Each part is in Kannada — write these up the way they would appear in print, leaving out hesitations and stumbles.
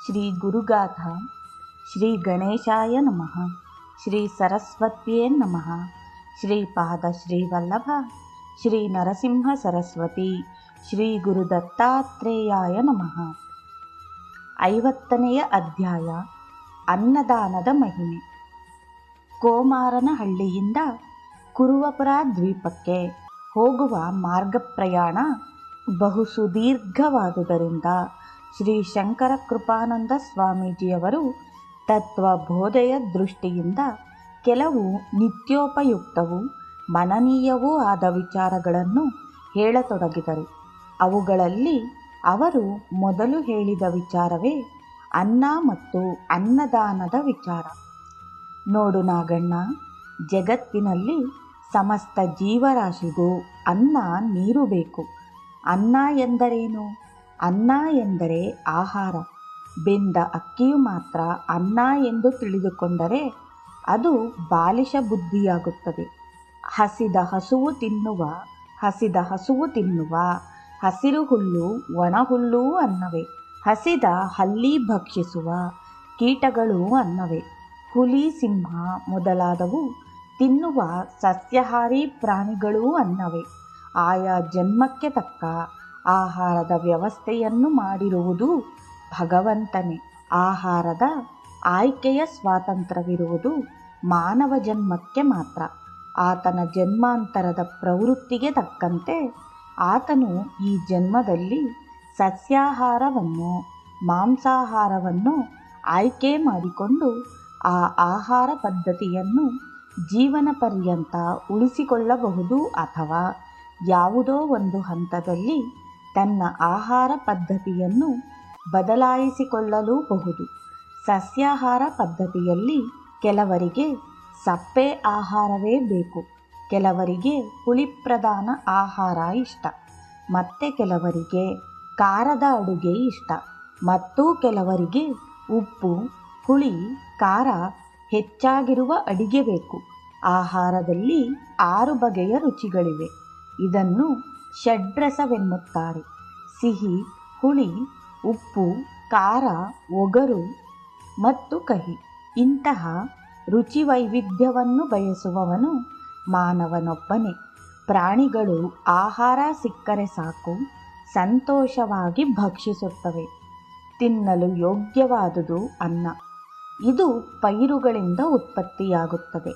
ಶ್ರೀ ಗುರುಗಾಥಾ. ಶ್ರೀ ಗಣೇಶಾಯ ನಮಃ. ಶ್ರೀ ಸರಸ್ವತ್ಯೇ ನಮಃ. ಶ್ರೀಪಾದ ಶ್ರೀವಲ್ಲಭ ಶ್ರೀ ನರಸಿಂಹ ಸರಸ್ವತಿ ಶ್ರೀ ಗುರು ದತ್ತಾತ್ರೇಯಾಯ ನಮಃ. 50ನೆಯ ಅಧ್ಯಾಯ. ಅನ್ನದಾನದ ಮಹಿಮೆ. ಕೋಮಾರನಹಳ್ಳಿಯಿಂದ ಕುರುವಪುರ ದ್ವೀಪಕ್ಕೆ ಹೋಗುವ ಮಾರ್ಗ ಪ್ರಯಾಣ ಬಹು ಸುದೀರ್ಘವಾದುದರಿಂದ ಶ್ರೀ ಶಂಕರ ಕೃಪಾನಂದ ಸ್ವಾಮೀಜಿಯವರು ತತ್ವಬೋಧೆಯ ದೃಷ್ಟಿಯಿಂದ ಕೆಲವು ನಿತ್ಯೋಪಯುಕ್ತವೂ ಮನನೀಯವೂ ಆದ ವಿಚಾರಗಳನ್ನು ಹೇಳತೊಡಗಿದರು. ಅವುಗಳಲ್ಲಿ ಅವರು ಮೊದಲು ಹೇಳಿದ ವಿಚಾರವೇ ಅನ್ನ ಮತ್ತು ಅನ್ನದಾನದ ವಿಚಾರ. ನೋಡು ನಾಗಣ್ಣ, ಜಗತ್ತಿನಲ್ಲಿ ಸಮಸ್ತ ಜೀವರಾಶಿಗೂ ಅನ್ನ ನೀರು ಬೇಕು. ಅನ್ನ ಎಂದರೇನು? ಅನ್ನ ಎಂದರೆ ಆಹಾರ. ಬೆಂದ ಅಕ್ಕಿಯು ಮಾತ್ರ ಅನ್ನ ಎಂದು ತಿಳಿದುಕೊಂಡರೆ ಅದು ಬಾಲಿಶ ಬುದ್ಧಿಯಾಗುತ್ತದೆ. ಹಸಿದ ಹಸುವು ತಿನ್ನುವ ಹಸಿರು ಹುಲ್ಲು ಒಣ ಹುಲ್ಲೂ ಅನ್ನವೇ. ಹಸಿದ ಹಲ್ಲಿ ಭಕ್ಷಿಸುವ ಕೀಟಗಳೂ ಅನ್ನವೇ. ಹುಲಿ, ಸಿಂಹ ಮೊದಲಾದವು ತಿನ್ನುವ ಸಸ್ಯಾಹಾರಿ ಪ್ರಾಣಿಗಳೂ ಅನ್ನವೇ. ಆಯಾ ಜನ್ಮಕ್ಕೆ ತಕ್ಕ ಆಹಾರದ ವ್ಯವಸ್ಥೆಯನ್ನು ಮಾಡಿರುವುದು ಭಗವಂತನೇ. ಆಹಾರದ ಆಯ್ಕೆಯ ಸ್ವಾತಂತ್ರ್ಯವಿರುವುದು ಮಾನವ ಜನ್ಮಕ್ಕೆ ಮಾತ್ರ. ಆತನ ಜನ್ಮಾಂತರದ ಪ್ರವೃತ್ತಿಗೆ ತಕ್ಕಂತೆ ಆತನು ಈ ಜನ್ಮದಲ್ಲಿ ಸಸ್ಯಾಹಾರವನ್ನು ಮಾಂಸಾಹಾರವನ್ನು ಆಯ್ಕೆ ಮಾಡಿಕೊಂಡು ಆ ಆಹಾರ ಪದ್ಧತಿಯನ್ನು ಜೀವನ ಪರ್ಯಂತ ಉಳಿಸಿಕೊಳ್ಳಬಹುದು, ಅಥವಾ ಯಾವುದೋ ಒಂದು ಹಂತದಲ್ಲಿ ತನ್ನ ಆಹಾರ ಪದ್ಧತಿಯನ್ನು ಬದಲಾಯಿಸಿಕೊಳ್ಳಲೂಬಹುದು. ಸಸ್ಯಾಹಾರ ಪದ್ಧತಿಯಲ್ಲಿ ಕೆಲವರಿಗೆ ಸಪ್ಪೆ ಆಹಾರವೇ ಬೇಕು, ಕೆಲವರಿಗೆ ಹುಳಿಪ್ರಧಾನ ಆಹಾರ ಇಷ್ಟ, ಮತ್ತೆ ಕೆಲವರಿಗೆ ಖಾರದ ಅಡುಗೆ ಇಷ್ಟ, ಮತ್ತು ಕೆಲವರಿಗೆ ಉಪ್ಪು, ಹುಳಿ, ಖಾರ ಹೆಚ್ಚಾಗಿರುವ ಅಡಿಗೆ ಬೇಕು. ಆಹಾರದಲ್ಲಿ 6 ಬಗೆಯ ರುಚಿಗಳಿವೆ. ಇದನ್ನು ಷಡ್ರಸವೆನ್ನುತ್ತಾರೆ. ಸಿಹಿ, ಹುಳಿ, ಉಪ್ಪು, ಖಾರ, ಒಗರು ಮತ್ತು ಕಹಿ. ಇಂತಹ ರುಚಿ ವೈವಿಧ್ಯವನ್ನು ಬಯಸುವವನು ಮಾನವನೊಬ್ಬನೇ. ಪ್ರಾಣಿಗಳು ಆಹಾರ ಸಿಕ್ಕರೆ ಸಾಕು, ಸಂತೋಷವಾಗಿ ಭಕ್ಷಿಸುತ್ತವೆ. ತಿನ್ನಲು ಯೋಗ್ಯವಾದುದು ಅನ್ನ. ಇದು ಪೈರುಗಳಿಂದ ಉತ್ಪತ್ತಿಯಾಗುತ್ತದೆ.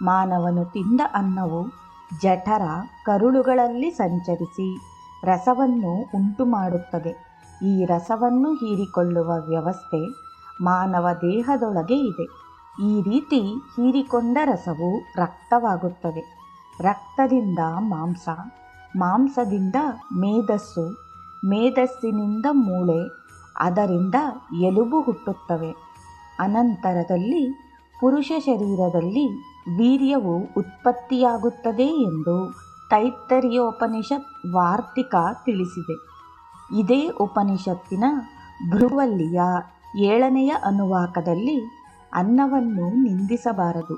ಮಾನವನು ತಿಂದ ಅನ್ನವು ಜಠರ, ಕರುಳುಗಳಲ್ಲಿ ಸಂಚರಿಸಿ ರಸವನ್ನು ಉಂಟು ಮಾಡುತ್ತದೆ. ಈ ರಸವನ್ನು ಹೀರಿಕೊಳ್ಳುವ ವ್ಯವಸ್ಥೆ ಮಾನವ ದೇಹದೊಳಗೆ ಇದೆ. ಈ ರೀತಿ ಹೀರಿಕೊಂಡ ರಸವು ರಕ್ತವಾಗುತ್ತದೆ. ರಕ್ತದಿಂದ ಮಾಂಸ, ಮಾಂಸದಿಂದ ಮೇದಸ್ಸು, ಮೇದಸ್ಸಿನಿಂದ ಮೂಳೆ, ಅದರಿಂದ ಎಲುಬು ಹುಟ್ಟುತ್ತವೆ. ಅನಂತರದಲ್ಲಿ ಪುರುಷ ಶರೀರದಲ್ಲಿ ವೀರ್ಯವು ಉತ್ಪತ್ತಿಯಾಗುತ್ತದೆ ಎಂದು ತೈತ್ತರೀಯೋಪನಿಷತ್ ವಾರ್ತಿಕ ತಿಳಿಸಿದೆ. ಇದೇ ಉಪನಿಷತ್ತಿನ ಭೃಗುವಲ್ಲಿಯ 7ನೆಯ ಅನುವಾಕದಲ್ಲಿ ಅನ್ನವನ್ನು ನಿಂದಿಸಬಾರದು,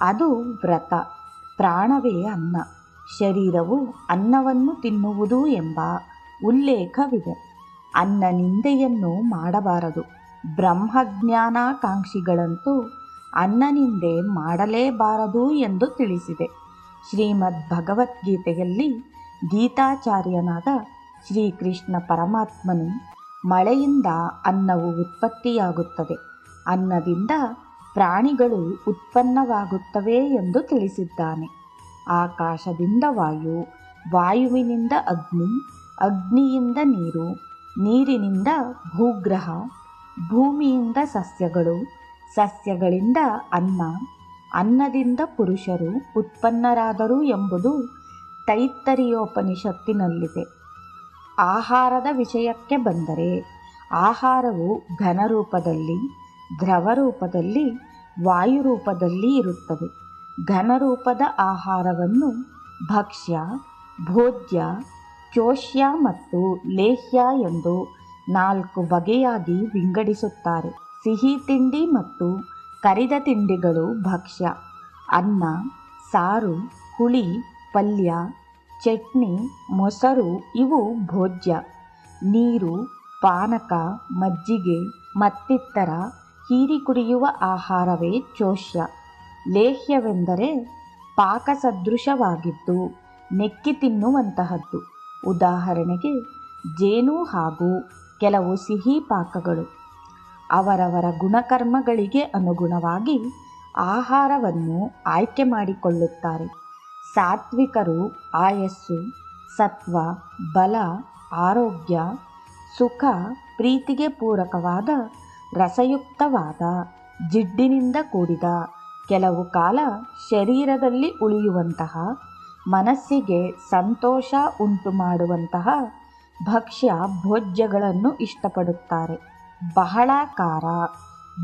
ಅದು ವ್ರತ, ಪ್ರಾಣವೇ ಅನ್ನ, ಶರೀರವು ಅನ್ನವನ್ನು ತಿನ್ನುವುದು ಎಂಬ ಉಲ್ಲೇಖವಿದೆ. ಅನ್ನ ನಿಂದೆಯನ್ನು ಮಾಡಬಾರದು. ಬ್ರಹ್ಮಜ್ಞಾನಾಕಾಂಕ್ಷಿಗಳಂತೂ ಅನ್ನ ನಿಂದೆ ಮಾಡಲೇಬಾರದು ಎಂದು ತಿಳಿಸಿದೆ. ಶ್ರೀಮದ್ ಭಗವದ್ಗೀತೆಯಲ್ಲಿ ಗೀತಾಚಾರ್ಯನಾದ ಶ್ರೀಕೃಷ್ಣ ಪರಮಾತ್ಮನು ಮಳೆಯಿಂದ ಅನ್ನವು ಉತ್ಪತ್ತಿಯಾಗುತ್ತದೆ, ಅನ್ನದಿಂದ ಪ್ರಾಣಿಗಳು ಉತ್ಪನ್ನವಾಗುತ್ತವೆ ಎಂದು ತಿಳಿಸಿದ್ದಾನೆ. ಆಕಾಶದಿಂದ ವಾಯು, ವಾಯುವಿನಿಂದ ಅಗ್ನಿ, ಅಗ್ನಿಯಿಂದ ನೀರು, ನೀರಿನಿಂದ ಭೂಗ್ರಹ, ಭೂಮಿಯಿಂದ ಸಸ್ಯಗಳು, ಸಸ್ಯಗಳಿಂದ ಅನ್ನ, ಅನ್ನದಿಂದ ಪುರುಷರು ಉತ್ಪನ್ನರಾದರು ಎಂಬುದು ತೈತ್ತರೀಯೋಪನಿಷತ್ತಿನಲ್ಲಿದೆ. ಆಹಾರದ ವಿಷಯಕ್ಕೆ ಬಂದರೆ, ಆಹಾರವು ಘನರೂಪದಲ್ಲಿ, ದ್ರವರೂಪದಲ್ಲಿ, ವಾಯುರೂಪದಲ್ಲಿ ಇರುತ್ತದೆ. ಘನರೂಪದ ಆಹಾರವನ್ನು ಭಕ್ಷ್ಯ, ಭೋಜ್ಯ, ಚೋಷ್ಯ ಮತ್ತು ಲೇಹ್ಯ ಎಂದು 4 ಬಗೆಯಾಗಿ ವಿಂಗಡಿಸುತ್ತಾರೆ. ಸಿಹಿ ತಿಂಡಿ ಮತ್ತು ಕರಿದ ತಿಂಡಿಗಳು ಭಕ್ಷ್ಯ. ಅನ್ನ, ಸಾರು, ಹುಳಿ, ಪಲ್ಯ, ಚಟ್ನಿ, ಮೊಸರು ಇವು ಭೋಜ್ಯ. ನೀರು, ಪಾನಕ, ಮಜ್ಜಿಗೆ ಮತ್ತಿತರ ಹೀರಿ ಕುಡಿಯುವ ಆಹಾರವೇ ಚೋಷ್ಯ. ಲೇಹ್ಯವೆಂದರೆ ಪಾಕಸದೃಶವಾಗಿದ್ದು ನೆಕ್ಕಿ ತಿನ್ನುವಂತಹದ್ದು. ಉದಾಹರಣೆಗೆ ಜೇನು ಹಾಗೂ ಕೆಲವು ಸಿಹಿ ಪಾಕಗಳು. ಅವರವರ ಗುಣಕರ್ಮಗಳಿಗೆ ಅನುಗುಣವಾಗಿ ಆಹಾರವನ್ನು ಆಯ್ಕೆ ಮಾಡಿಕೊಳ್ಳುತ್ತಾರೆ. ಸಾತ್ವಿಕರು ಆಯಸ್ಸು, ಸತ್ವ, ಬಲ, ಆರೋಗ್ಯ, ಸುಖ, ಪ್ರೀತಿಗೆ ಪೂರಕವಾದ ರಸಯುಕ್ತವಾದ ಜಿಡ್ಡಿನಿಂದ ಕೂಡಿದ ಕೆಲವು ಕಾಲ ಶರೀರದಲ್ಲಿ ಉಳಿಯುವಂತಹ ಮನಸ್ಸಿಗೆ ಸಂತೋಷ ಉಂಟು ಮಾಡುವಂತಹ ಭಕ್ಷ್ಯ ಭೋಜ್ಯಗಳನ್ನು ಇಷ್ಟಪಡುತ್ತಾರೆ. ಬಹಳ ಖಾರ,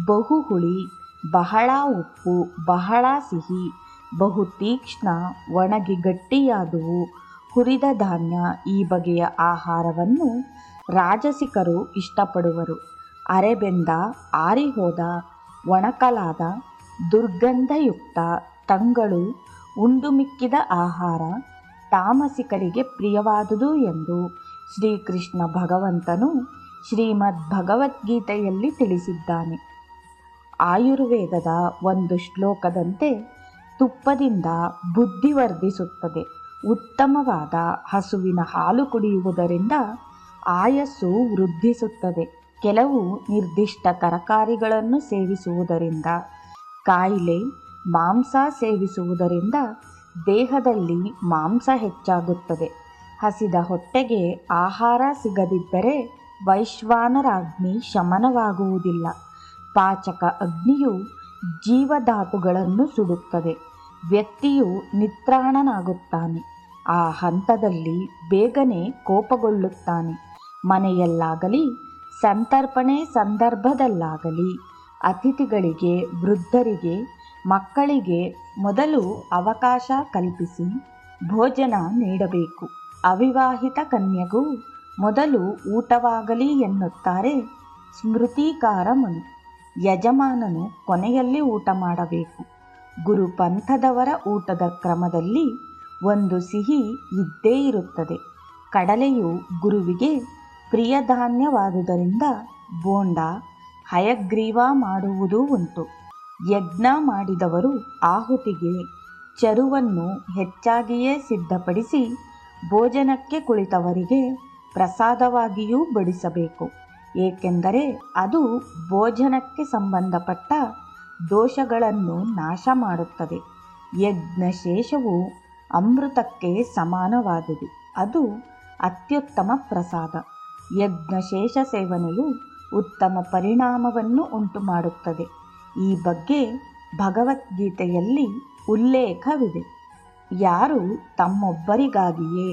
ಬಹು ಹುಳಿ, ಬಹಳ ಉಪ್ಪು, ಬಹಳ ಸಿಹಿ, ಬಹು ತೀಕ್ಷ್ಣ, ಒಣಗಿ ಗಟ್ಟಿಯಾದುವು, ಹುರಿದ ಧಾನ್ಯ ಈ ಬಗೆಯ ಆಹಾರವನ್ನು ರಾಜಸಿಕರು ಇಷ್ಟಪಡುವರು. ಅರೆಬೆಂದ, ಆರಿಹೋದ, ಒಣಕಲಾದ, ದುರ್ಗಂಧಯುಕ್ತ, ತಂಗಳು, ಉಂಡು ಮಿಕ್ಕಿದ ಆಹಾರ ತಾಮಸಿಕರಿಗೆ ಪ್ರಿಯವಾದುದು ಎಂದು ಶ್ರೀಕೃಷ್ಣ ಭಗವಂತನು ಶ್ರೀಮದ್ ಭಗವದ್ಗೀತೆಯಲ್ಲಿ ತಿಳಿಸಿದ್ದಾನೆ. ಆಯುರ್ವೇದದ ಒಂದು ಶ್ಲೋಕದಂತೆ ತುಪ್ಪದಿಂದ ಬುದ್ಧಿ ವರ್ಧಿಸುತ್ತದೆ. ಉತ್ತಮವಾದ ಹಸುವಿನ ಹಾಲು ಕುಡಿಯುವುದರಿಂದ ಆಯಸ್ಸು ವೃದ್ಧಿಸುತ್ತದೆ. ಕೆಲವು ನಿರ್ದಿಷ್ಟ ತರಕಾರಿಗಳನ್ನು ಸೇವಿಸುವುದರಿಂದ ಕಾಯಿಲೆ, ಮಾಂಸ ಸೇವಿಸುವುದರಿಂದ ದೇಹದಲ್ಲಿ ಮಾಂಸ ಹೆಚ್ಚಾಗುತ್ತದೆ. ಹಸಿದ ಹೊಟ್ಟೆಗೆ ಆಹಾರ ಸಿಗದಿದ್ದರೆ ವೈಶ್ವಾನರಾಗ್ನಿ ಶಮನವಾಗುವುದಿಲ್ಲ. ಪಾಚಕ ಅಗ್ನಿಯು ಜೀವಧಾತುಗಳನ್ನು ಸುಡುತ್ತದೆ. ವ್ಯಕ್ತಿಯು ನಿತ್ರಾಣನಾಗುತ್ತಾನೆ. ಆ ಹಂತದಲ್ಲಿ ಬೇಗನೆ ಕೋಪಗೊಳ್ಳುತ್ತಾನೆ. ಮನೆಯಲ್ಲಾಗಲಿ ಸಂತರ್ಪಣೆ ಸಂದರ್ಭದಲ್ಲಾಗಲಿ ಅತಿಥಿಗಳಿಗೆ, ವೃದ್ಧರಿಗೆ, ಮಕ್ಕಳಿಗೆ ಮೊದಲು ಅವಕಾಶ ಕಲ್ಪಿಸಿ ಭೋಜನ ನೀಡಬೇಕು. ಅವಿವಾಹಿತ ಕನ್ಯೆಗೂ ಮೊದಲು ಊಟವಾಗಲಿ ಎನ್ನುತ್ತಾರೆ ಸ್ಮೃತಿಕಾರ ಮನು. ಯಜಮಾನನು ಕೊನೆಯಲ್ಲಿ ಊಟ ಮಾಡಬೇಕು. ಗುರುಪಂಥದವರ ಊಟದ ಕ್ರಮದಲ್ಲಿ ಒಂದು ಸಿಹಿ ಇದ್ದೇ ಇರುತ್ತದೆ. ಕಡಲೆಯು ಗುರುವಿಗೆ ಪ್ರಿಯಧಾನ್ಯವಾದುದರಿಂದ ಬೋಂಡ, ಹಯಗ್ರೀವ ಮಾಡುವುದೂ ಉಂಟು. ಯಜ್ಞ ಮಾಡಿದವರು ಆಹುತಿಗೆ ಚರುವನ್ನು ಹೆಚ್ಚಾಗಿಯೇ ಸಿದ್ಧಪಡಿಸಿ ಭೋಜನಕ್ಕೆ ಕುಳಿತವರಿಗೆ ಪ್ರಸಾದವಾಗಿಯೂ ಬಡಿಸಬೇಕು. ಏಕೆಂದರೆ ಅದು ಭೋಜನಕ್ಕೆ ಸಂಬಂಧಪಟ್ಟ ದೋಷಗಳನ್ನು ನಾಶ ಮಾಡುತ್ತದೆ. ಯಜ್ಞಶೇಷವು ಅಮೃತಕ್ಕೆ ಸಮಾನವಾದುದು. ಅದು ಅತ್ಯುತ್ತಮ ಪ್ರಸಾದ. ಯಜ್ಞಶೇಷ ಸೇವನೆಯು ಉತ್ತಮ ಪರಿಣಾಮವನ್ನು ಉಂಟು ಮಾಡುತ್ತದೆ. ಈ ಬಗ್ಗೆ ಭಗವದ್ಗೀತೆಯಲ್ಲಿ ಉಲ್ಲೇಖವಿದೆ. ಯಾರು ತಮ್ಮೊಬ್ಬರಿಗಾಗಿಯೇ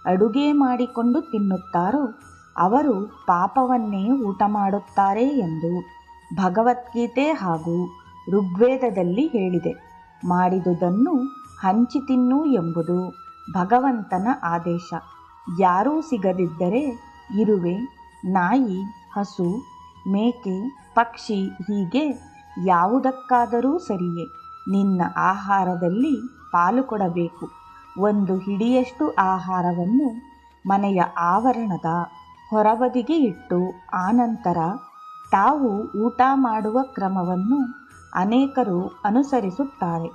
ಅಡುಗೆ ಮಾಡಿಕೊಂಡು ತಿನ್ನುತ್ತಾರೋ ಅವರು ಪಾಪವನ್ನೇ ಊಟ ಮಾಡುತ್ತಾರೆ ಎಂದು ಭಗವದ್ಗೀತೆ ಹಾಗೂ ಋಗ್ವೇದದಲ್ಲಿ ಹೇಳಿದೆ. ಮಾಡಿದುದನ್ನು ಹಂಚಿ ತಿನ್ನು ಎಂಬುದು ಭಗವಂತನ ಆದೇಶ. ಯಾರೂ ಸಿಗದಿದ್ದರೆ ಇರುವೆ, ನಾಯಿ, ಹಸು, ಮೇಕೆ, ಪಕ್ಷಿ ಹೀಗೆ ಯಾವುದಕ್ಕಾದರೂ ಸರಿಯೇ ನಿನ್ನ ಆಹಾರದಲ್ಲಿ ಪಾಲು ಕೊಡಬೇಕು. ಒಂದು ಹಿಡಿಯಷ್ಟು ಆಹಾರವನ್ನು ಮನೆಯ ಆವರಣದ ಹೊರಬದಿಗೆ ಇಟ್ಟು ಆನಂತರ ತಾವು ಊಟ ಮಾಡುವ ಕ್ರಮವನ್ನು ಅನೇಕರು ಅನುಸರಿಸುತ್ತಾರೆ.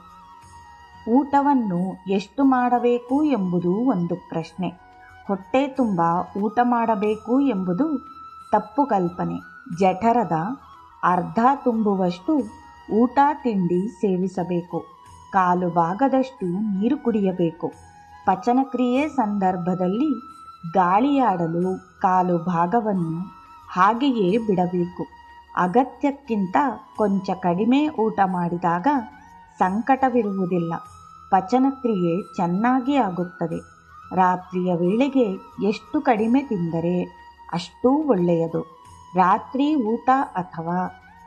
ಊಟವನ್ನು ಎಷ್ಟು ಮಾಡಬೇಕು ಎಂಬುದು ಒಂದು ಪ್ರಶ್ನೆ. ಹೊಟ್ಟೆ ತುಂಬ ಊಟ ಮಾಡಬೇಕು ಎಂಬುದು ತಪ್ಪು ಕಲ್ಪನೆ. ಜಠರದ ಅರ್ಧ ತುಂಬುವಷ್ಟು ಊಟ ತಿಂಡಿ ಸೇವಿಸಬೇಕು. ಕಾಲು ಭಾಗದಷ್ಟು ನೀರು ಕುಡಿಯಬೇಕು. ಪಚನಕ್ರಿಯೆ ಸಂದರ್ಭದಲ್ಲಿ ಗಾಳಿಯಾಡಲು ಕಾಲು ಭಾಗವನ್ನು ಹಾಗೆಯೇ ಬಿಡಬೇಕು. ಅಗತ್ಯಕ್ಕಿಂತ ಕೊಂಚ ಕಡಿಮೆ ಊಟ ಮಾಡಿದಾಗ ಸಂಕಟವಿರುವುದಿಲ್ಲ. ಪಚನಕ್ರಿಯೆ ಚೆನ್ನಾಗಿ ಆಗುತ್ತದೆ. ರಾತ್ರಿಯ ವೇಳೆಗೆ ಎಷ್ಟು ಕಡಿಮೆ ತಿಂದರೆ ಅಷ್ಟೂ ಒಳ್ಳೆಯದು. ರಾತ್ರಿ ಊಟ ಅಥವಾ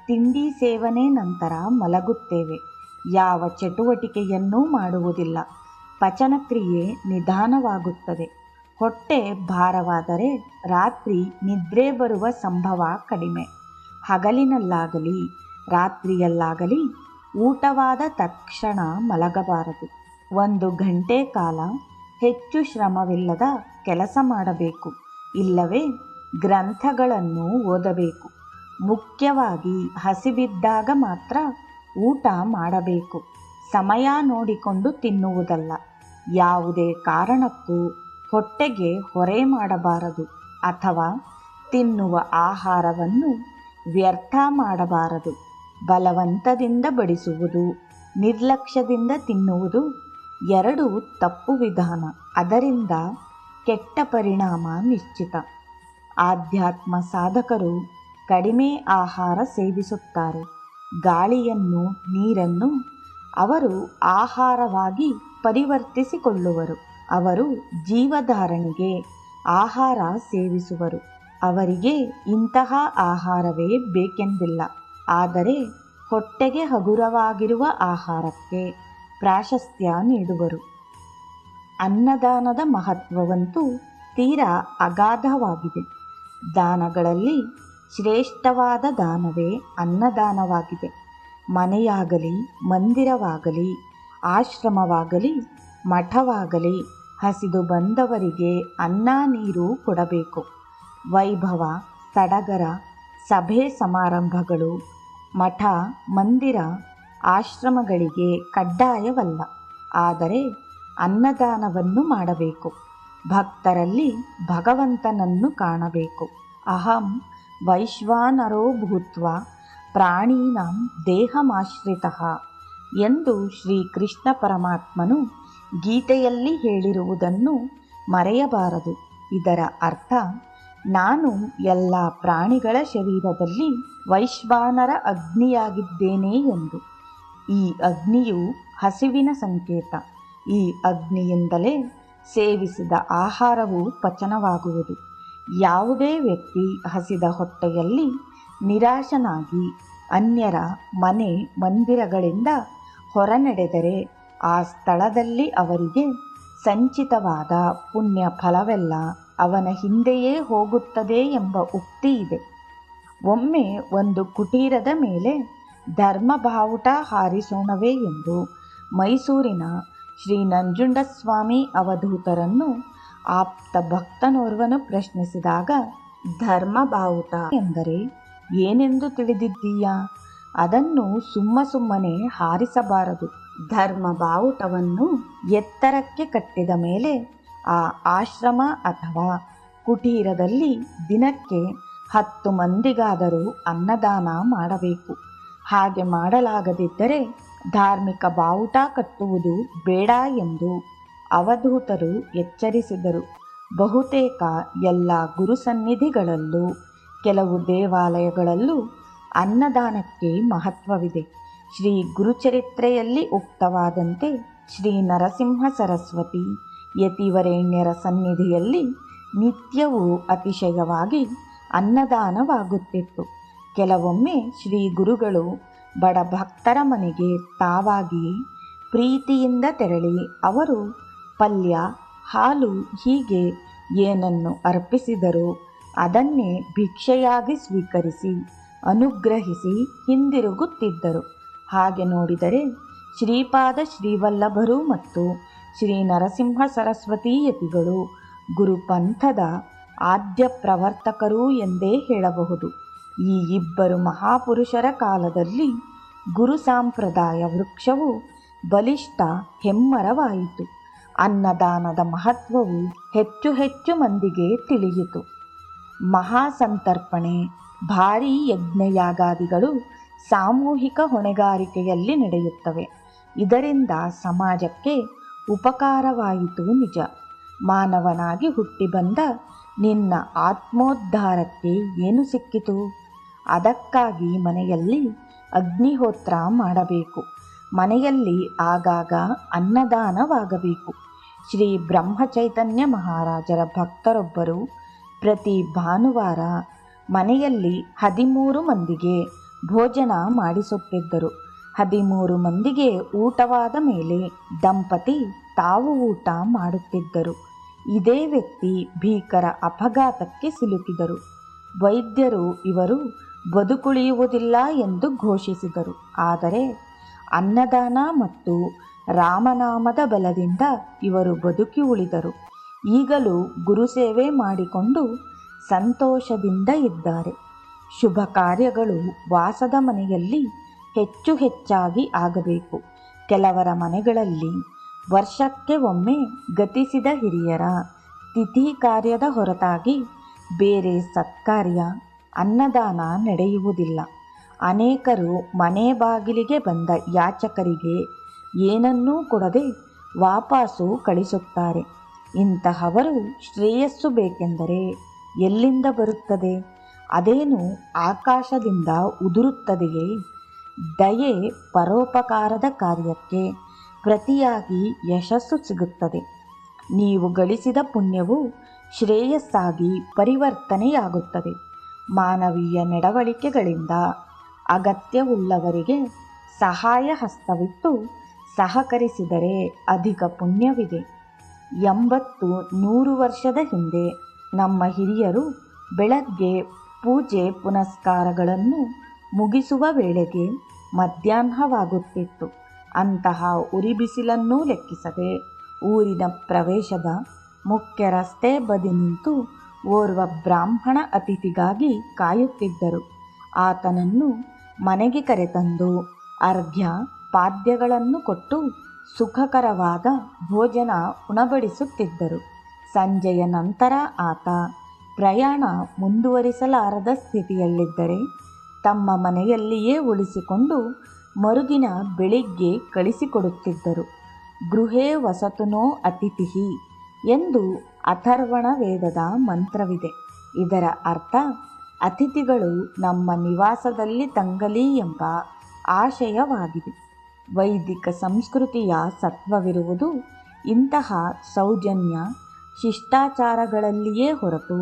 ತಿಂಡಿ ಸೇವನೆ ನಂತರ ಮಲಗುತ್ತೇವೆ. ಯಾವ ಚಟುವಟಿಕೆಯನ್ನೂ ಮಾಡುವುದಿಲ್ಲ. ಪಚನಕ್ರಿಯೆ ನಿಧಾನವಾಗುತ್ತದೆ. ಹೊಟ್ಟೆ ಭಾರವಾದರೆ ರಾತ್ರಿ ನಿದ್ರೆ ಬರುವ ಸಂಭವ ಕಡಿಮೆ. ಹಗಲಿನಲ್ಲಾಗಲಿ ರಾತ್ರಿಯಲ್ಲಾಗಲಿ ಊಟವಾದ ತಕ್ಷಣ ಮಲಗಬಾರದು. 1 ಗಂಟೆ ಕಾಲ ಹೆಚ್ಚು ಶ್ರಮವಿಲ್ಲದ ಕೆಲಸ ಮಾಡಬೇಕು. ಇಲ್ಲವೇ ಗ್ರಂಥಗಳನ್ನು ಓದಬೇಕು. ಮುಖ್ಯವಾಗಿ ಹಸಿವಿದ್ದಾಗ ಮಾತ್ರ ಊಟ ಮಾಡಬೇಕು. ಸಮಯ ನೋಡಿಕೊಂಡು ತಿನ್ನುವುದಲ್ಲ. ಯಾವುದೇ ಕಾರಣಕ್ಕೂ ಹೊಟ್ಟೆಗೆ ಹೊರೆ ಮಾಡಬಾರದು ಅಥವಾ ತಿನ್ನುವ ಆಹಾರವನ್ನು ವ್ಯರ್ಥ ಮಾಡಬಾರದು. ಬಲವಂತದಿಂದ ಬಡಿಸುವುದು, ನಿರ್ಲಕ್ಷ್ಯದಿಂದ ತಿನ್ನುವುದು ಎರಡೂ ತಪ್ಪು ವಿಧಾನ. ಅದರಿಂದ ಕೆಟ್ಟ ಪರಿಣಾಮ ನಿಶ್ಚಿತ. ಆಧ್ಯಾತ್ಮ ಸಾಧಕರು ಕಡಿಮೆ ಆಹಾರ ಸೇವಿಸುತ್ತಾರೆ. ಗಾಳಿಯನ್ನು, ನೀರನ್ನು ಅವರು ಆಹಾರವಾಗಿ ಪರಿವರ್ತಿಸಿಕೊಳ್ಳುವರು. ಅವರು ಜೀವಧಾರಣೆಗೆ ಆಹಾರ ಸೇವಿಸುವರು. ಅವರಿಗೆ ಇಂತಹ ಆಹಾರವೇ ಬೇಕೆಂದಿಲ್ಲ. ಆದರೆ ಹೊಟ್ಟೆಗೆ ಹಗುರವಾಗಿರುವ ಆಹಾರಕ್ಕೆ ಪ್ರಾಶಸ್ತ್ಯ ನೀಡುವರು. ಅನ್ನದಾನದ ಮಹತ್ವವಂತೂ ತೀರಾ ಅಗಾಧವಾಗಿದೆ. ದಾನಗಳಲ್ಲಿ ಶ್ರೇಷ್ಠವಾದ ದಾನವೇ ಅನ್ನದಾನವಾಗಿದೆ. ಮನೆಯಾಗಲಿ, ಮಂದಿರವಾಗಲಿ, ಆಶ್ರಮವಾಗಲಿ, ಮಠವಾಗಲಿ ಹಸಿದು ಬಂದವರಿಗೆ ಅನ್ನ ನೀರು ಕೊಡಬೇಕು. ವೈಭವ, ಸಡಗರ, ಸಭೆ ಸಮಾರಂಭಗಳು ಮಠ, ಮಂದಿರ, ಆಶ್ರಮಗಳಿಗೆ ಕಡ್ಡಾಯವಲ್ಲ. ಆದರೆ ಅನ್ನದಾನವನ್ನು ಮಾಡಬೇಕು. ಭಕ್ತರಲ್ಲಿ ಭಗವಂತನನ್ನು ಕಾಣಬೇಕು. ಅಹಂ ವೈಶ್ವಾನರೋ ಭೂತ್ವಾ ಪ್ರಾಣೀನಾಂ ದೇಹಮಾಶ್ರಿತಃ ಎಂದು ಶ್ರೀಕೃಷ್ಣ ಪರಮಾತ್ಮನು ಗೀತೆಯಲ್ಲಿ ಹೇಳಿರುವುದನ್ನು ಮರೆಯಬಾರದು. ಇದರ ಅರ್ಥ, ನಾನು ಎಲ್ಲ ಪ್ರಾಣಿಗಳ ಶರೀರದಲ್ಲಿ ವೈಶ್ವಾನರ ಅಗ್ನಿಯಾಗಿದ್ದೇನೆ ಎಂದು. ಈ ಅಗ್ನಿಯು ಹಸಿವಿನ ಸಂಕೇತ. ಈ ಅಗ್ನಿಯಿಂದಲೇ ಸೇವಿಸಿದ ಆಹಾರವು ಪಚನವಾಗುವುದು. ಯಾವುದೇ ವ್ಯಕ್ತಿ ಹಸಿದ ಹೊಟ್ಟೆಯಲ್ಲಿ ನಿರಾಶನಾಗಿ ಅನ್ಯರ ಮನೆ ಮಂದಿರಗಳಿಂದ ಹೊರನಡೆದರೆ ಆ ಸ್ಥಳದಲ್ಲಿ ಅವರಿಗೆ ಸಂಚಿತವಾದ ಪುಣ್ಯ ಫಲವೆಲ್ಲ ಅವನ ಹಿಂದೆಯೇ ಹೋಗುತ್ತದೆ ಎಂಬ ಉಕ್ತಿ ಇದೆ. ಒಮ್ಮೆ ಒಂದು ಕುಟೀರದ ಮೇಲೆ ಧರ್ಮ ಬಾವುಟ ಹಾರಿಸೋಣವೇ ಎಂದು ಮೈಸೂರಿನ ಶ್ರೀ ನಂಜುಂಡಸ್ವಾಮಿ ಅವಧೂತರನ್ನು ಆಪ್ತ ಭಕ್ತನೋರ್ವನು ಪ್ರಶ್ನಿಸಿದಾಗ, ಧರ್ಮ ಬಾವುಟ ಎಂದರೆ ಏನೆಂದು ತಿಳಿದಿದ್ದೀಯಾ? ಅದನ್ನು ಸುಮ್ಮನೆ ಹಾರಿಸಬಾರದು. ಧರ್ಮ ಬಾವುಟವನ್ನು ಎತ್ತರಕ್ಕೆ ಕಟ್ಟಿದ ಮೇಲೆ ಆ ಆಶ್ರಮ ಅಥವಾ ಕುಟೀರದಲ್ಲಿ ದಿನಕ್ಕೆ 10 ಮಂದಿಗಾದರೂ ಅನ್ನದಾನ ಮಾಡಬೇಕು. ಹಾಗೆ ಮಾಡಲಾಗದಿದ್ದರೆ ಧಾರ್ಮಿಕ ಬಾವುಟ ಕಟ್ಟುವುದು ಬೇಡ ಎಂದು ಅವಧೂತರು ಎಚ್ಚರಿಸಿದರು. ಬಹುತೇಕ ಎಲ್ಲ ಗುರುಸನ್ನಿಧಿಗಳಲ್ಲೂ, ಕೆಲವು ದೇವಾಲಯಗಳಲ್ಲೂ ಅನ್ನದಾನಕ್ಕೆ ಮಹತ್ವವಿದೆ. ಶ್ರೀ ಗುರುಚರಿತ್ರೆಯಲ್ಲಿ ಉಕ್ತವಾದಂತೆ ಶ್ರೀ ನರಸಿಂಹ ಸರಸ್ವತಿ ಯತಿವರೇಣ್ಯರ ಸನ್ನಿಧಿಯಲ್ಲಿ ನಿತ್ಯವೂ ಅತಿಶಯವಾಗಿ ಅನ್ನದಾನವಾಗುತ್ತಿತ್ತು. ಕೆಲವೊಮ್ಮೆ ಶ್ರೀ ಗುರುಗಳು ಬಡ ಭಕ್ತರ ಮನೆಗೆ ತಾವಾಗಿ ಪ್ರೀತಿಯಿಂದ ತೆರಳಿ ಅವರು ಪಲ್ಯ, ಹಾಲು ಹೀಗೆ ಏನನ್ನು ಅರ್ಪಿಸಿದರೂ ಅದನ್ನೇ ಭಿಕ್ಷೆಯಾಗಿ ಸ್ವೀಕರಿಸಿ ಅನುಗ್ರಹಿಸಿ ಹಿಂದಿರುಗುತ್ತಿದ್ದರು. ಹಾಗೆ ನೋಡಿದರೆ ಶ್ರೀಪಾದ ಶ್ರೀವಲ್ಲಭರು ಮತ್ತು ಶ್ರೀ ನರಸಿಂಹ ಸರಸ್ವತಿ ಯತಿಗಳು ಗುರುಪಂಥದ ಆದ್ಯ ಪ್ರವರ್ತಕರು ಎಂದೇ ಹೇಳಬಹುದು. ಈ ಇಬ್ಬರು ಮಹಾಪುರುಷರ ಕಾಲದಲ್ಲಿ ಗುರು ಸಂಪ್ರದಾಯ ವೃಕ್ಷವು ಬಲಿಷ್ಠ ಹೆಮ್ಮರವಾಯಿತು. ಅನ್ನದಾನದ ಮಹತ್ವವು ಹೆಚ್ಚು ಹೆಚ್ಚು ಮಂದಿಗೆ ತಿಳಿಯಿತು. ಮಹಾಸಂತರ್ಪಣೆ, ಭಾರೀ ಯಜ್ಞಯಾಗಾದಿಗಳು ಸಾಮೂಹಿಕ ಹೊಣೆಗಾರಿಕೆಯಲ್ಲಿ ನಡೆಯುತ್ತವೆ. ಇದರಿಂದ ಸಮಾಜಕ್ಕೆ ಉಪಕಾರವಾಯಿತು ನಿಜ. ಮಾನವನಾಗಿ ಹುಟ್ಟಿ ಬಂದ ನಿನ್ನ ಆತ್ಮೋದ್ಧಾರಕ್ಕೆ ಏನು ಸಿಕ್ಕಿತು? ಅದಕ್ಕಾಗಿ ಮನೆಯಲ್ಲಿ ಅಗ್ನಿಹೋತ್ರ ಮಾಡಬೇಕು. ಮನೆಯಲ್ಲಿ ಆಗಾಗ ಅನ್ನದಾನವಾಗಬೇಕು. ಶ್ರೀ ಬ್ರಹ್ಮಚೈತನ್ಯ ಮಹಾರಾಜರ ಭಕ್ತರೊಬ್ಬರು ಪ್ರತಿ ಭಾನುವಾರ ಮನೆಯಲ್ಲಿ 13 ಮಂದಿಗೆ ಭೋಜನ ಮಾಡಿಸುತ್ತಿದ್ದರು. 13 ಮಂದಿಗೆ ಊಟವಾದ ಮೇಲೆ ದಂಪತಿ ತಾವು ಊಟ ಮಾಡುತ್ತಿದ್ದರು. ಇದೇ ವ್ಯಕ್ತಿ ಭೀಕರ ಅಪಘಾತಕ್ಕೆ ಸಿಲುಕಿದರು. ವೈದ್ಯರು ಇವರು ಬದುಕುಳಿಯುವುದಿಲ್ಲ ಎಂದು ಘೋಷಿಸಿದರು. ಆದರೆ ಅನ್ನದಾನ ಮತ್ತು ರಾಮನಾಮದ ಬಲದಿಂದ ಇವರು ಬದುಕಿ ಉಳಿದರು. ಈಗಲೂ ಗುರುಸೇವೆ ಮಾಡಿಕೊಂಡು ಸಂತೋಷದಿಂದ ಇದ್ದಾರೆ. ಶುಭ ಕಾರ್ಯಗಳು ವಾಸದ ಮನೆಯಲ್ಲಿ ಹೆಚ್ಚು ಹೆಚ್ಚಾಗಿ ಆಗಬೇಕು. ಕೆಲವರ ಮನೆಗಳಲ್ಲಿ ವರ್ಷಕ್ಕೆ ಒಮ್ಮೆ ಗತಿಸಿದ ಹಿರಿಯರ ತಿಥಿ ಕಾರ್ಯದ ಹೊರತಾಗಿ ಬೇರೆ ಸತ್ಕಾರ್ಯ, ಅನ್ನದಾನ ನಡೆಯುವುದಿಲ್ಲ. ಅನೇಕರು ಮನೆ ಬಾಗಿಲಿಗೆ ಬಂದ ಯಾಚಕರಿಗೆ ಏನನ್ನೂ ಕೊಡದೆ ವಾಪಸ್ಸು ಕಳಿಸುತ್ತಾರೆ. ಇಂತಹವರು ಶ್ರೇಯಸ್ಸು ಬೇಕೆಂದರೆ ಎಲ್ಲಿಂದ ಬರುತ್ತದೆ? ಅದೇನು ಆಕಾಶದಿಂದ ಉದುರುತ್ತದೆಯೇ? ದಯೆ ಪರೋಪಕಾರದ ಕಾರ್ಯಕ್ಕೆ ಪ್ರತಿಯಾಗಿ ಯಶಸ್ಸು ಸಿಗುತ್ತದೆ. ನೀವು ಗಳಿಸಿದ ಪುಣ್ಯವು ಶ್ರೇಯಸ್ಸಾಗಿ ಪರಿವರ್ತನೆಯಾಗುತ್ತದೆ. ಮಾನವೀಯ ನಡವಳಿಕೆಗಳಿಂದ ಅಗತ್ಯವುಳ್ಳವರಿಗೆ ಸಹಾಯ ಹಸ್ತವಿಟ್ಟು ಸಹಕರಿಸಿದರೆ ಅಧಿಕ ಪುಣ್ಯವಿದೆ. 80-100 ವರ್ಷದ ಹಿಂದೆ ನಮ್ಮ ಹಿರಿಯರು ಬೆಳಗ್ಗೆ ಪೂಜೆ ಪುನಸ್ಕಾರಗಳನ್ನು ಮುಗಿಸುವ ವೇಳೆಗೆ ಮಧ್ಯಾಹ್ನವಾಗುತ್ತಿತ್ತು. ಅಂತಹ ಉರಿ ಬಿಸಿಲನ್ನೂ ಲೆಕ್ಕಿಸದೆ ಊರಿನ ಪ್ರವೇಶದ ಮುಖ್ಯ ರಸ್ತೆ ಬದಿ ನಿಂತು ಓರ್ವ ಬ್ರಾಹ್ಮಣ ಅತಿಥಿಗಾಗಿ ಕಾಯುತ್ತಿದ್ದರು. ಆತನನ್ನು ಮನೆಗೆ ಕರೆತಂದು ಅರ್ಘ್ಯ ಪಾದ್ಯಗಳನ್ನು ಕೊಟ್ಟು ಸುಖಕರವಾದ ಭೋಜನ ಉಣಬಡಿಸುತ್ತಿದ್ದರು. ಸಂಜೆಯ ನಂತರ ಆತ ಪ್ರಯಾಣ ಮುಂದುವರಿಸಲಾರದ ಸ್ಥಿತಿಯಲ್ಲಿದ್ದರೆ ತಮ್ಮ ಮನೆಯಲ್ಲಿಯೇ ಉಳಿಸಿಕೊಂಡು ಮರುದಿನ ಬೆಳಿಗ್ಗೆ ಕಳಿಸಿಕೊಡುತ್ತಿದ್ದರು. ಗೃಹೇ ವಸತುನೋ ಅತಿಥಿಃ ಎಂದು ಅಥರ್ವಣ ವೇದದ ಮಂತ್ರವಿದೆ. ಇದರ ಅರ್ಥ ಅತಿಥಿಗಳು ನಮ್ಮ ನಿವಾಸದಲ್ಲಿ ತಂಗಲಿ ಎಂಬ ಆಶಯವಾಗಿದೆ. ವೈದಿಕ ಸಂಸ್ಕೃತಿಯ ಸತ್ವವಿರುವುದು ಇಂತಹ ಸೌಜನ್ಯ ಶಿಷ್ಟಾಚಾರಗಳಲ್ಲಿಯೇ ಹೊರತು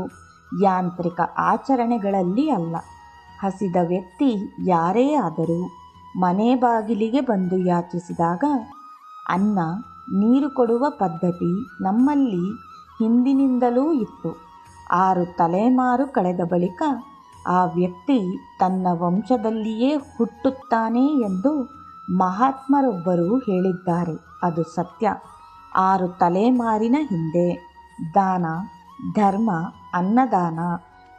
ಯಾಂತ್ರಿಕ ಆಚರಣೆಗಳಲ್ಲಿ ಅಲ್ಲ. ಹಸಿದ ವ್ಯಕ್ತಿ ಯಾರೇ ಆದರೂ ಮನೆ ಬಾಗಿಲಿಗೆ ಬಂದು ಯಾಚಿಸಿದಾಗ ಅನ್ನ ನೀರು ಕೊಡುವ ಪದ್ಧತಿ ನಮ್ಮಲ್ಲಿ ಹಿಂದಿನಿಂದಲೂ ಇತ್ತು. 6 ತಲೆಮಾರು ಕಳೆದ ಬಳಿಕ ಆ ವ್ಯಕ್ತಿ ತನ್ನ ವಂಶದಲ್ಲಿಯೇ ಹುಟ್ಟುತ್ತಾನೆ ಎಂದು ಮಹಾತ್ಮರೊಬ್ಬರು ಹೇಳಿದ್ದಾರೆ. ಅದು ಸತ್ಯ. 6 ತಲೆಮಾರಿನ ಹಿಂದೆ ದಾನ, ಧರ್ಮ, ಅನ್ನದಾನ,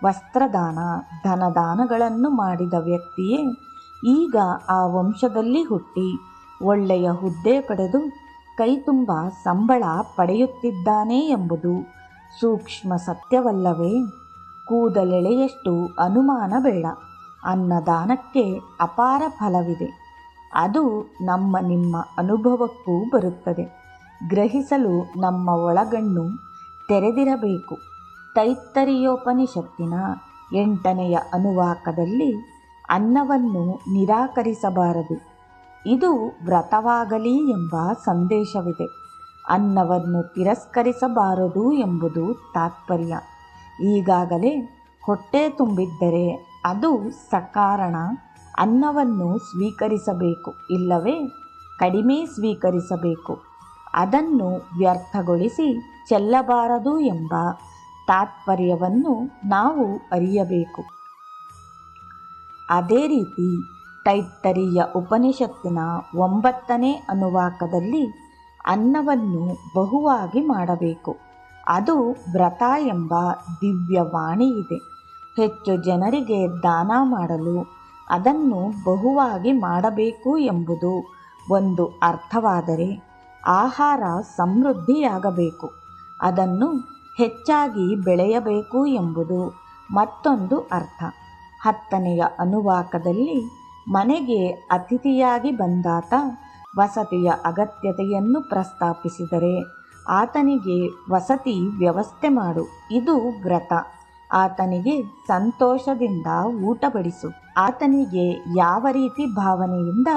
ವಸ್ತ್ರದಾನ, ಧನದಾನಗಳನ್ನು ಮಾಡಿದ ವ್ಯಕ್ತಿಯೇ ಈಗ ಆ ವಂಶದಲ್ಲಿ ಹುಟ್ಟಿ ಒಳ್ಳೆಯ ಹುದ್ದೆ ಪಡೆದು ಕೈತುಂಬ ಸಂಬಳ ಪಡೆಯುತ್ತಿದ್ದಾನೆ ಎಂಬುದು ಸೂಕ್ಷ್ಮ ಸತ್ಯವಲ್ಲವೇ? ಕೂದಲೆಳೆಯಷ್ಟು ಅನುಮಾನ ಬೇಡ. ಅನ್ನದಾನಕ್ಕೆ ಅಪಾರ ಫಲವಿದೆ. ಅದು ನಮ್ಮ ನಿಮ್ಮ ಅನುಭವಕ್ಕೂ ಬರುತ್ತದೆ. ಗ್ರಹಿಸಲು ನಮ್ಮ ಒಳಗಣ್ಣು ತೆರೆದಿರಬೇಕು. ತೈತ್ತರೀಯೋಪನಿಷತ್ತಿನ 8ನೆಯ ಅನುವಾಕದಲ್ಲಿ ಅನ್ನವನ್ನು ನಿರಾಕರಿಸಬಾರದು. ಇದು ವ್ರತವಾಗಲಿ ಎಂಬ ಸಂದೇಶವಿದೆ. ಅನ್ನವನ್ನು ತಿರಸ್ಕರಿಸಬಾರದು ಎಂಬುದು ತಾತ್ಪರ್ಯ. ಈಗಾಗಲೇ ಹೊಟ್ಟೆ ತುಂಬಿದ್ದರೆ ಅದು ಸಕಾರಣ ಅನ್ನವನ್ನು ಸ್ವೀಕರಿಸಬೇಕು, ಇಲ್ಲವೇ ಕಡಿಮೆ ಸ್ವೀಕರಿಸಬೇಕು. ಅದನ್ನು ವ್ಯರ್ಥಗೊಳಿಸಿ ಚೆಲ್ಲಬಾರದು ಎಂಬ ತಾತ್ಪರ್ಯವನ್ನು ನಾವು ಅರಿಯಬೇಕು. ಅದೇ ರೀತಿ ತೈತ್ತರೀಯ ಉಪನಿಷತ್ತಿನ 9ನೇ ಅನುವಾಕದಲ್ಲಿ ಅನ್ನವನ್ನು ಬಹುವಾಗಿ ಮಾಡಬೇಕು. ಅದು ವ್ರತ ಎಂಬ ದಿವ್ಯವಾಣಿ ಇದೆ. ಹೆಚ್ಚು ಜನರಿಗೆ ದಾನ ಮಾಡಲು ಅದನ್ನು ಬಹುವಾಗಿ ಮಾಡಬೇಕು ಎಂಬುದು ಒಂದು ಅರ್ಥವಾದರೆ, ಆಹಾರ ಸಮೃದ್ಧಿಯಾಗಬೇಕು, ಅದನ್ನು ಹೆಚ್ಚಾಗಿ ಬೆಳೆಯಬೇಕು ಎಂಬುದು ಮತ್ತೊಂದು ಅರ್ಥ. 10ನೆಯ ಅನುವಾಕದಲ್ಲಿ ಮನೆಗೆ ಅತಿಥಿಯಾಗಿ ಬಂದಾತ ವಸತಿಯ ಅಗತ್ಯತೆಯನ್ನು ಪ್ರಸ್ತಾಪಿಸಿದರೆ ಆತನಿಗೆ ವಸತಿ ವ್ಯವಸ್ಥೆ ಮಾಡು, ಇದು ವ್ರತ. ಆತನಿಗೆ ಸಂತೋಷದಿಂದ ಊಟ ಬಡಿಸು. ಆತನಿಗೆ ಯಾವ ರೀತಿ ಭಾವನೆಯಿಂದ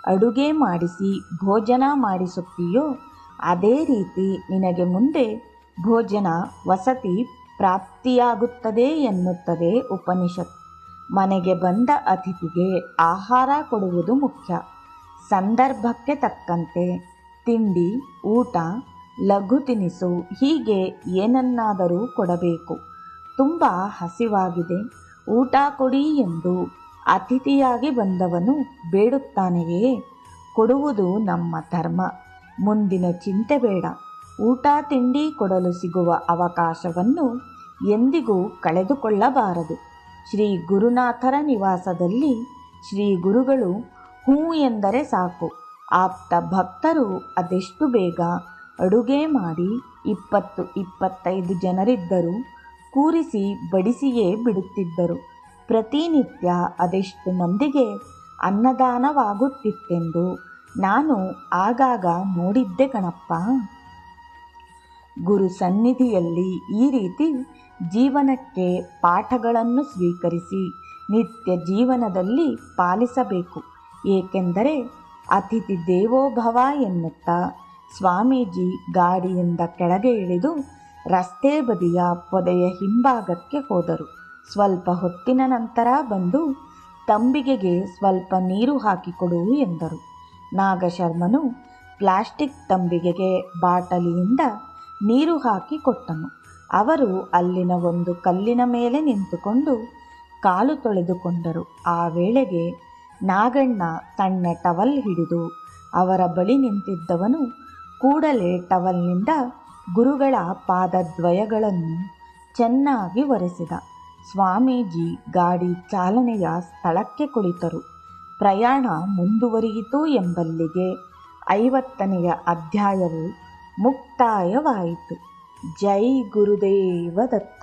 ಅಡುಗೆ ಮಾಡಿಸಿ ಭೋಜನ ಮಾಡಿಸುತ್ತೀಯೋ ಅದೇ ರೀತಿ ನಿನಗೆ ಮುಂದೆ ಭೋಜನ ವಸತಿ ಪ್ರಾಪ್ತಿಯಾಗುತ್ತದೆ ಎನ್ನುತ್ತದೆ ಉಪನಿಷತ್. ಮನೆಗೆ ಬಂದ ಅತಿಥಿಗೆ ಆಹಾರ ಕೊಡುವುದು ಮುಖ್ಯ. ಸಂದರ್ಭಕ್ಕೆ ತಕ್ಕಂತೆ ತಿಂಡಿ, ಊಟ, ಲಘು ತಿನಿಸು ಹೀಗೆ ಏನನ್ನಾದರೂ ಕೊಡಬೇಕು. ತುಂಬ ಹಸಿವಾಗಿದೆ, ಊಟ ಕೊಡಿ ಎಂದು ಅತಿಥಿಯಾಗಿ ಬಂದವನು ಬೇಡುತ್ತಾನೆಯೇ? ಕೊಡುವುದು ನಮ್ಮ ಧರ್ಮ. ಮುಂದಿನ ಚಿಂತೆ ಬೇಡ. ಊಟ ತಿಂಡಿ ಕೊಡಲು ಸಿಗುವ ಅವಕಾಶವನ್ನು ಎಂದಿಗೂ ಕಳೆದುಕೊಳ್ಳಬಾರದು. ಶ್ರೀ ಗುರುನಾಥರ ನಿವಾಸದಲ್ಲಿ ಶ್ರೀ ಗುರುಗಳು ಹೂ ಎಂದರೆ ಸಾಕು, ಆಪ್ತ ಭಕ್ತರು ಅದೆಷ್ಟು ಬೇಗ ಅಡುಗೆ ಮಾಡಿ 20-25 ಜನರಿದ್ದರೂ ಕೂರಿಸಿ ಬಡಿಸಿಯೇ ಬಿಡುತ್ತಿದ್ದರು. ಪ್ರತಿನಿತ್ಯ ಅದೆಷ್ಟು ಮಂದಿಗೆ ಅನ್ನದಾನವಾಗುತ್ತಿತ್ತೆಂದು ನಾನು ಆಗಾಗ ನೋಡಿದ್ದೆ ಕಣಪ್ಪ. ಗುರು ಸನ್ನಿಧಿಯಲ್ಲಿ ಈ ರೀತಿ ಜೀವನಕ್ಕೆ ಪಾಠಗಳನ್ನು ಸ್ವೀಕರಿಸಿ ನಿತ್ಯ ಜೀವನದಲ್ಲಿ ಪಾಲಿಸಬೇಕು. ಏಕೆಂದರೆ ಅತಿಥಿ ದೇವೋಭವ ಎನ್ನುತ್ತಾ ಸ್ವಾಮೀಜಿ ಗಾಡಿಯಿಂದ ಕೆಳಗೆ ಇಳಿದು ರಸ್ತೆ ಬದಿಯ ಪೊದೆಯ ಹಿಂಭಾಗಕ್ಕೆ ಹೋದರು. ಸ್ವಲ್ಪ ಹೊತ್ತಿನ ನಂತರ ಬಂದು ತಂಬಿಗೆಗೆ ಸ್ವಲ್ಪ ನೀರು ಹಾಕಿಕೊಡು ಎಂದರು. ನಾಗಶರ್ಮನು ಪ್ಲಾಸ್ಟಿಕ್ ತಂಬಿಗೆಗೆ ಬಾಟಲಿಯಿಂದ ನೀರು ಹಾಕಿ ಕೊಟ್ಟನು. ಅವರು ಅಲ್ಲಿನ ಒಂದು ಕಲ್ಲಿನ ಮೇಲೆ ನಿಂತುಕೊಂಡು ಕಾಲು ತೊಳೆದುಕೊಂಡರು. ಆ ವೇಳೆಗೆ ನಾಗಣ್ಣ ಸಣ್ಣ ಟವಲ್ ಹಿಡಿದು ಅವರ ಬಳಿ ನಿಂತಿದ್ದವನು ಕೂಡಲೇ ಟವಲ್ನಿಂದ ಗುರುಗಳ ಪಾದದ್ವಯಗಳನ್ನು ಚೆನ್ನಾಗಿ ಒರೆಸಿದ. ಸ್ವಾಮೀಜಿ ಗಾಡಿ ಚಾಲನೆಯ ಸ್ಥಳಕ್ಕೆ ಕುಳಿತರು. ಪ್ರಯಾಣ ಮುಂದುವರಿಯಿತು ಎಂಬಲ್ಲಿಗೆ 50ನೆಯ ಅಧ್ಯಾಯವು ಮುಕ್ತಾಯವಾಯಿತು. ಜೈ ಗುರುದೇವ ದತ್ತ.